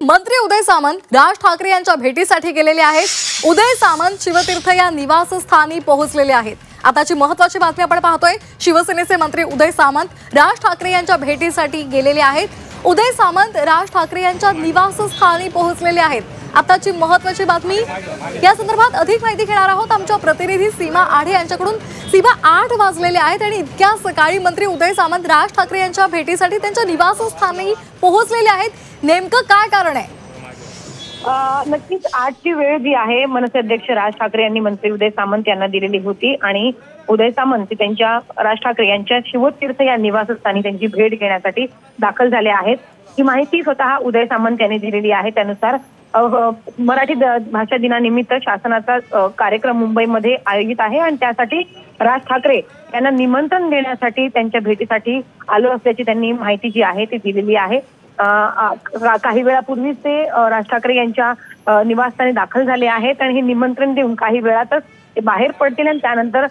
मंत्री उदय सामंत राज ठाकरे यांच्या भेटीसाठी गेलेले आहेत। उदय सामंत शिवतीर्थ या निवासस्थानी पोहोचलेले आहेत। आताची महत्त्वाची बातमी आपण पाहतोय। शिवसेनेचे मंत्री उदय सामंत राज ठाकरे यांच्या भेटीसाठी गेलेले आहेत। उदय सामंत राज ठाकरे यांच्या निवासस्थानी पोहोचलेले आहेत। आताची महत्त्वाची बातमी, या संदर्भात अधिक माहिती घेणार आहोत आमच्या प्रतिनिधी सीमा आढे यांच्याकडून। सीमा, 8 वाजलेले आहेत आणि इतक्या सकाळी मंत्री उदय सामंत राज ठाकरे यांच्या भेटीसाठी त्यांच्या निवासस्थानी पोहोचलेले आहेत। नेमकं काय कारण आहे? नक्कीच 8ची वेळ जी आहे मनसे अध्यक्ष राज ठाकरे यांनी मंत्री उदय सामंत यांना दिलेली होती आणि उदय सामंत त्यांच्या राज ठाकरे यांच्या शिवतीर्थ या निवासस्थानी त्यांची भेट घेण्यासाठी दाखल झाले आहेत। ही माहिती स्वतः उदय सामंत यांनी दिलेली आहे। त्यानुसार मराठी भाषा दिनानिमित्त शासनाचा कार्यक्रम मुंबईमध्ये आयोजित आहे आणि त्यासाठी राज ठाकरे यांना निमंत्रण देण्यासाठी त्यांच्या भेटीसाठी आलो असल्याची त्यांनी माहिती जी आहे ती दिलेली आहे। काही वेळापूर्वीच ते राज ठाकरे यांच्या निवासस्थानी दाखल झाले आहेत आणि हे निमंत्रण देऊन काही वेळातच ते बाहेर पडतील आणि त्यानंतर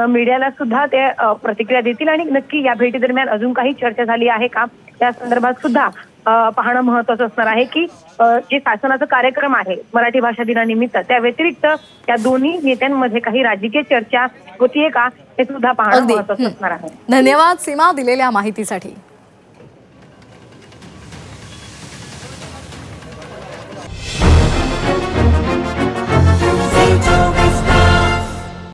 मीडियाला सुद्धा ते प्रतिक्रिया देतील आणि नक्की या भेटी दरम्यान अजून काही चर्चा झाली आहे का त्या संदर्भात सुद्धा पाहणं महत्त्वाचं असणार आहे की जे शासनाचा कार्यक्रम आहे मराठी भाषा दिनानिमित्त त्या व्यतिरिक्त या दोन्ही नेत्यांमध्ये काही राजकीय चर्चा होतीये का हे सुद्धा पाहणं महत्त्वाचं असणार आहे। धन्यवाद सीमा दिलेल्या माहितीसाठी।